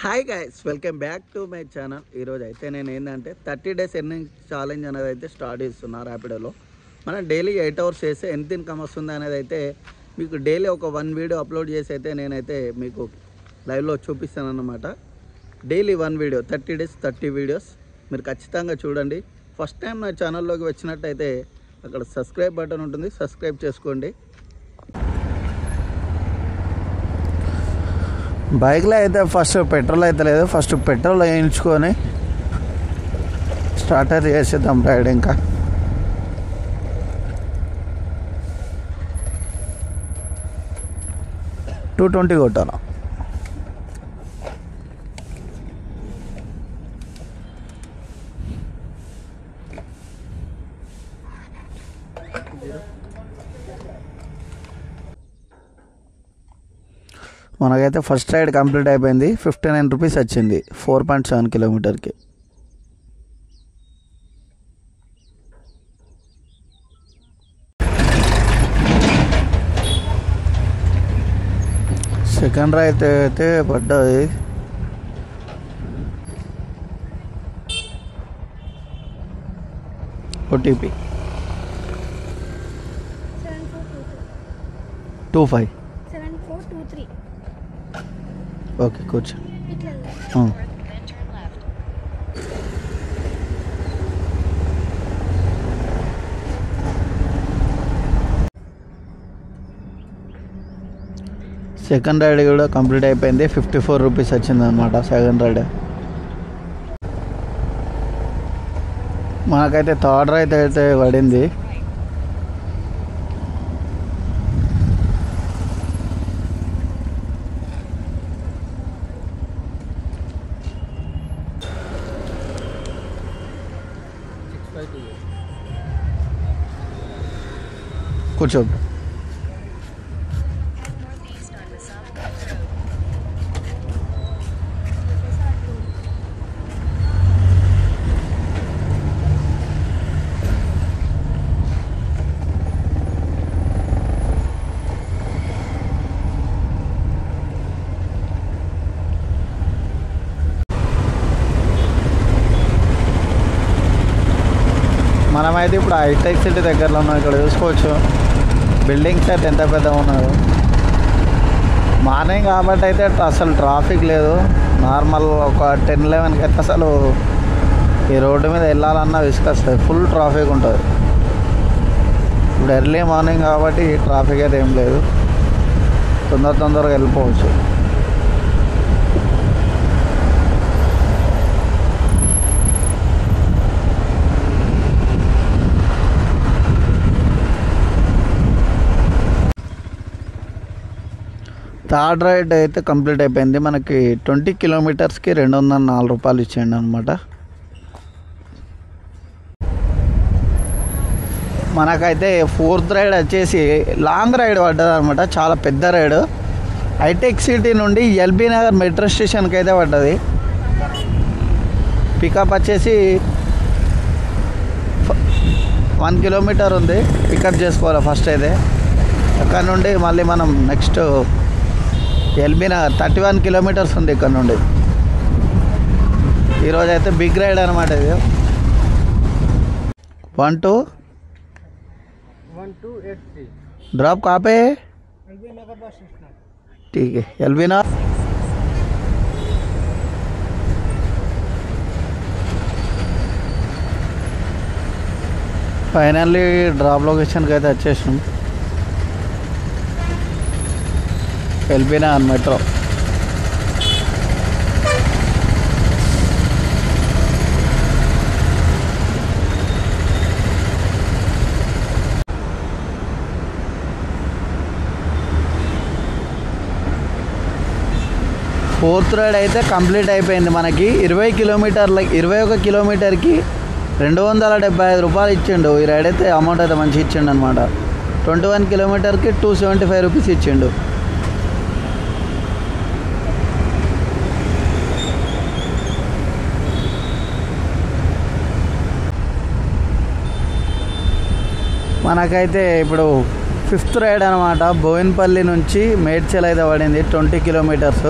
Hi guys, welcome back to my channel. ఈరోజు అయితే నేను ఏంటంటే 30 days ఎర్నింగ్ ఛాలెంజ్ అనేది అయితే స్టార్ట్ చేస్తున్నా ర్యాపిడోలో. మనం డైలీ 8 hours చేస్తే ఎంత ఇన్కమ్ వస్తుంది అనేది అయితే మీకు డైలీ ఒక 1 వీడియో అప్లోడ్ చేసి అయితే నేనైతే మీకు లైవ్లో చూపిస్తాను అన్నమాట. డైలీ 1 వీడియో, 30 days 30 వీడియోస్ మీరు ఖచ్చితంగా చూడండి. ఫస్ట్ టైం నా ఛానల్లోకి వచ్చినట్టయితే అక్కడ సబ్స్క్రైబ్ బటన్ ఉంటుంది, సబ్స్క్రైబ్ చేసుకోండి. బైక్లో అయితే ఫస్ట్ పెట్రోల్ అయితే లేదు, ఫస్ట్ పెట్రోల్ వేయించుకొని స్టార్టర్ చేసేద్దాం రైడ్. ఇంకా $220 కొట్టాను. మనకైతే ఫస్ట్ రైడ్ కంప్లీట్ అయిపోయింది. 59 రూపీస్ వచ్చింది 4.7 కిలోమీటర్కి. సెకండ్ రైడ్ అయితే పడ్డది. ఓటీపీ 25. ఓకే, కూర్చో. సెకండ్ రైడ్ కూడా కంప్లీట్ అయిపోయింది. 54 రూపీస్ వచ్చింది అనమాట సెకండ్ రైడ్. మనకైతే థర్డ్ రైడ్ అయితే పడింది. కూర్చో. మనమైతే ఇప్పుడు హైటెక్ సిటీ దగ్గరలో ఉన్నాం. ఇక్కడ చూసుకోవచ్చు బిల్డింగ్స్ అయితే ఎంత పెద్దగా ఉన్నారు. మార్నింగ్ కాబట్టి అయితే అసలు ట్రాఫిక్ లేదు. నార్మల్ ఒక 10-11కి అయితే అసలు ఈ రోడ్డు మీద వెళ్ళాలన్నా విసుకొస్తుంది, ఫుల్ ట్రాఫిక్ ఉంటుంది. ఇప్పుడు ఎర్లీ మార్నింగ్ కాబట్టి ట్రాఫిక్ అయితే ఏం లేదు, తొందరగా వెళ్ళిపోవచ్చు. థర్డ్ రైడ్ అయితే కంప్లీట్ అయిపోయింది. మనకి 20 కిలోమీటర్స్కి 204 రూపాయలు ఇచ్చేయండి అనమాట. మనకైతే ఫోర్త్ రైడ్ వచ్చేసి లాంగ్ రైడ్ పడ్డది అనమాట, చాలా పెద్ద రైడ్. హైటెక్ సిటీ నుండి ఎల్బీ నగర్ మెట్రో స్టేషన్కి అయితే పడ్డది. పికప్ వచ్చేసి 1 కిలోమీటర్ ఉంది, పికప్ చేసుకోవాలి ఫస్ట్. అయితే అక్కడ నుండి మళ్ళీ మనం నెక్స్ట్ ఎల్బీ నగర్ 31 కిలోమీటర్స్ ఉంది ఇక్కడ నుండి. ఈరోజు అయితే బిగ్ రైడ్ అనమాట ఇది. 1283 ड्रॉप कहाँ पे है? ठीक है, एलबी नगर. ఫైనల్లీ డ్రాప్ లొకేషన్కి అయితే వచ్చేసాం. LB Nagar metro. Fourth ride అయితే కంప్లీట్ అయిపోయింది. మనకి 21 కిలోమీటర్కి 275 రూపాయలు ఇచ్చిండు. ఈ రైడ్ అయితే అమౌంట్ అయితే మంచిగా ఇచ్చిండు అనమాట. 21 కిలోమీటర్కి 275 రూపీస్ ఇచ్చిండు. మనకైతే ఇప్పుడు 5th రైడ్ అనమాట. బోయిన్పల్లి నుంచి మేడ్చల్ అయితే పడింది 20 కిలోమీటర్స్.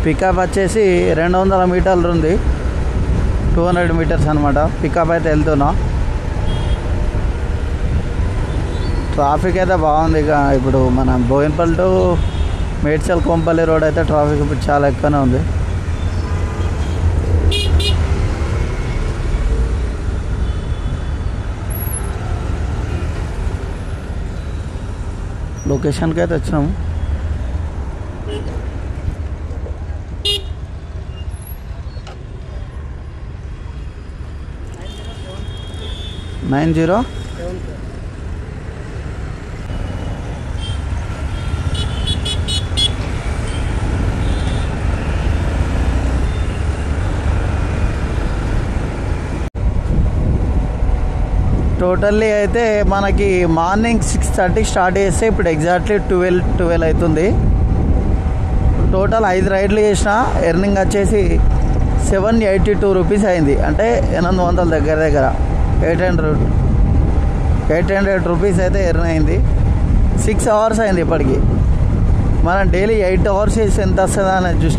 పికప్ వచ్చేసి 200 మీటర్లు ఉంది, 200 మీటర్స్ అనమాట. పికప్ అయితే వెళ్తున్నా. ట్రాఫిక్ అయితే బాగుంది. ఇక ఇప్పుడు మన బోయినపల్లి టు మేడ్చల్ కొంపల్లి రోడ్ అయితే ట్రాఫిక్ ఇప్పుడు చాలా ఎక్కువనే ఉంది. లొకేషన్కి అయితే వచ్చినాము. (90) టోటల్లీ అయితే మనకి మార్నింగ్ 6:30 స్టార్ట్ చేస్తే ఇప్పుడు ఎగ్జాక్ట్లీ 12 అవుతుంది. టోటల్ 5 రైడ్లు చేసిన ఎర్నింగ్ వచ్చేసి 782 రూపీస్ అయింది. అంటే 800 దగ్గర 800 రూపీస్ అయితే ఎర్న్ అయింది. 6 అవర్స్ అయింది ఇప్పటికి. మనం డైలీ 8 అవర్స్ చేసి ఎంత వస్తుందా అనేది చూసినా.